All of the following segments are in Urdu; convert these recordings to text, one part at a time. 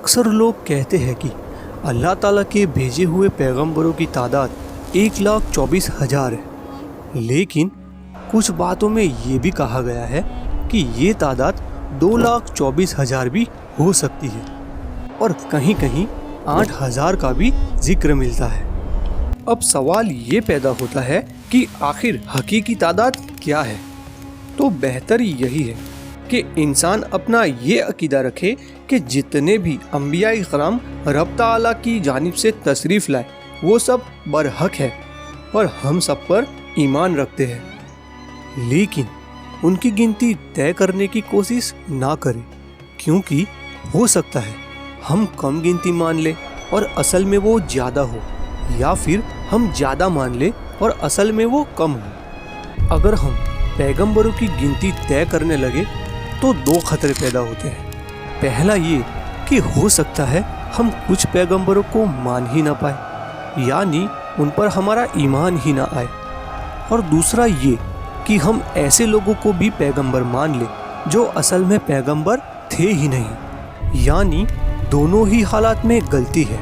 اکثر لوگ کہتے ہیں کہ اللہ تعالیٰ کے بھیجے ہوئے پیغمبروں کی تعداد 1,24,000 ہے، لیکن کچھ باتوں میں یہ بھی کہا گیا ہے کہ یہ تعداد 2,24,000 بھی ہو سکتی ہے، اور کہیں کہیں 8,000 کا بھی ذکر ملتا ہے۔ اب سوال یہ پیدا ہوتا ہے کہ آخر حقیقی تعداد کیا ہے؟ تو بہتر یہی ہے کہ انسان اپنا یہ عقیدہ رکھے کہ جتنے بھی انبیاء کرام رب تعالیٰ کی جانب سے تشریف لائے وہ سب برحق ہے اور ہم سب پر ایمان رکھتے ہیں، لیکن ان کی گنتی طے کرنے کی کوشش نہ کریں، کیونکہ ہو سکتا ہے ہم کم گنتی مان لیں اور اصل میں وہ زیادہ ہو، یا پھر ہم زیادہ مان لیں اور اصل میں وہ کم ہو۔ اگر ہم پیغمبروں کی گنتی طے کرنے لگے تو 2 خطرے پیدا ہوتے ہیں۔ پہلا یہ کہ ہو سکتا ہے ہم کچھ پیغمبروں کو مان ہی نہ پائے، یعنی ان پر ہمارا ایمان ہی نہ آئے، اور دوسرا یہ کہ ہم ایسے لوگوں کو بھی پیغمبر مان لیں جو اصل میں پیغمبر تھے ہی نہیں، یعنی دونوں ہی حالات میں غلطی ہے،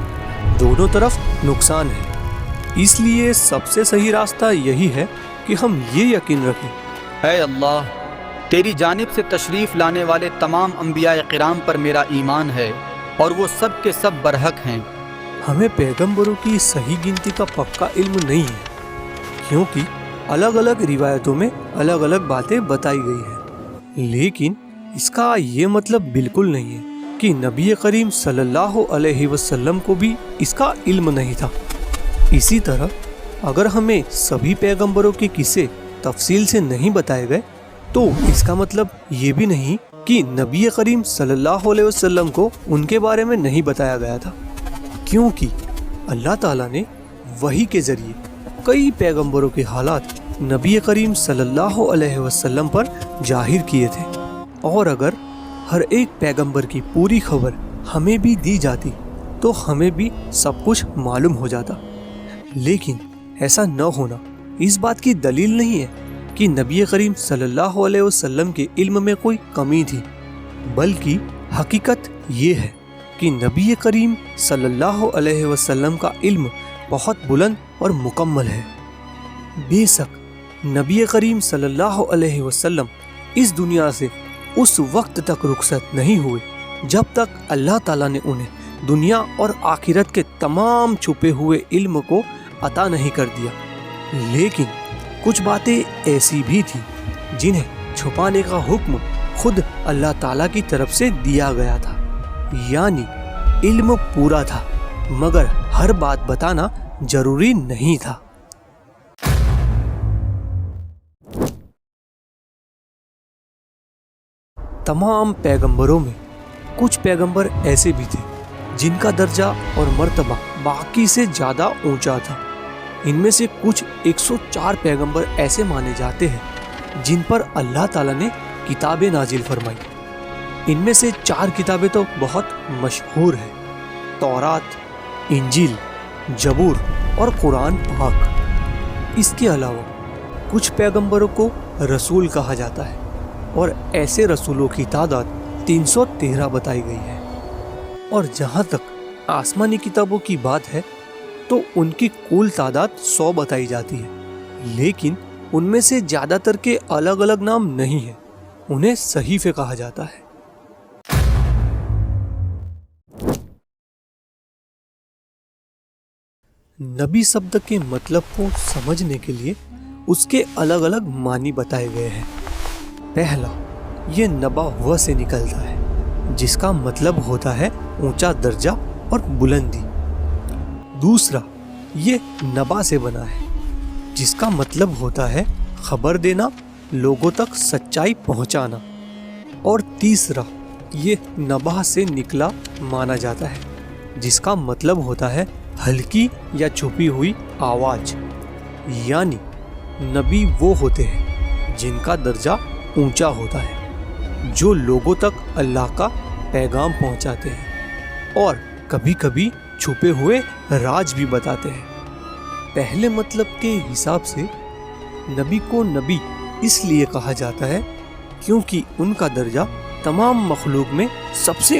دونوں طرف نقصان ہے۔ اس لیے سب سے صحیح راستہ یہی ہے کہ ہم یہ یقین رکھیں، اے اللہ، تیری جانب سے تشریف لانے والے تمام انبیاء کرام پر میرا ایمان ہے اور وہ سب کے سب برحق ہیں۔ ہمیں پیغمبروں کی صحیح گنتی کا پکا علم نہیں ہے، کیونکہ الگ الگ روایتوں میں الگ الگ باتیں بتائی گئی ہیں، لیکن اس کا یہ مطلب بالکل نہیں ہے کہ نبی کریم صلی اللہ علیہ وسلم کو بھی اس کا علم نہیں تھا۔ اسی طرح اگر ہمیں سبھی پیغمبروں کے قصے تفصیل سے نہیں بتائے گئے تو اس کا مطلب یہ بھی نہیں کہ نبی کریم صلی اللہ علیہ وسلم کو ان کے بارے میں نہیں بتایا گیا تھا، کیونکہ اللہ تعالیٰ نے وحی کے ذریعے کئی پیغمبروں کے حالات نبی کریم صلی اللہ علیہ وسلم پر ظاہر کیے تھے، اور اگر ہر ایک پیغمبر کی پوری خبر ہمیں بھی دی جاتی تو ہمیں بھی سب کچھ معلوم ہو جاتا، لیکن ایسا نہ ہونا اس بات کی دلیل نہیں ہے کہ نبی کریم صلی اللہ علیہ وسلم کے علم میں کوئی کمی تھی، بلکہ حقیقت یہ ہے کہ نبی کریم صلی اللہ علیہ وسلم کا علم بہت بلند اور مکمل ہے۔ بے شک نبی کریم صلی اللہ علیہ وسلم اس دنیا سے اس وقت تک رخصت نہیں ہوئے جب تک اللہ تعالیٰ نے انہیں دنیا اور آخرت کے تمام چھپے ہوئے علم کو عطا نہیں کر دیا، لیکن کچھ باتیں ایسی بھی تھیں جنہیں چھپانے کا حکم خود اللہ تعالیٰ کی طرف سے دیا گیا تھا، یعنی علم پورا تھا مگر ہر بات بتانا ضروری نہیں تھا۔ تمام پیغمبروں میں کچھ پیغمبر ایسے بھی تھے جن کا درجہ اور مرتبہ باقی سے زیادہ اونچا تھا۔ ان میں سے کچھ 104 پیغمبر ایسے مانے جاتے ہیں جن پر اللہ تعالیٰ نے کتابیں نازل فرمائی۔ ان میں سے 4 کتابیں تو بہت مشہور ہیں، تورات، انجیل، زبور اور قرآن پاک۔ اس کے علاوہ کچھ پیغمبروں کو رسول کہا جاتا ہے، اور ایسے رسولوں کی تعداد 313 بتائی گئی ہے، اور جہاں تک آسمانی کتابوں کی بات ہے تو ان کی کل تعداد 100 بتائی جاتی ہے، لیکن ان میں سے زیادہ تر کے الگ الگ نام نہیں ہیں، انہیں صحیفے کہا جاتا ہے۔ نبی شبد کے مطلب کو سمجھنے کے لیے اس کے الگ الگ معنی بتائے گئے ہیں۔ پہلا، یہ نبا و سے نکلتا ہے جس کا مطلب ہوتا ہے اونچا درجہ اور بلندی۔ دوسرا، یہ نبا سے بنا ہے جس کا مطلب ہوتا ہے خبر دینا، لوگوں تک سچائی پہنچانا۔ اور تیسرا، یہ نبا سے نکلا مانا جاتا ہے جس کا مطلب ہوتا ہے ہلکی یا چھپی ہوئی آواز، یعنی نبی وہ ہوتے ہیں جن کا درجہ اونچا ہوتا ہے، جو لوگوں تک اللہ کا پیغام پہنچاتے ہیں اور کبھی کبھی چھپے ہوئے راز بھی بتاتے ہیں۔ پہلے مطلب کے حساب سے نبی کو نبی اس لیے کہا جاتا ہے کیونکہ ان کا درجہ تمام مخلوق میں سب سے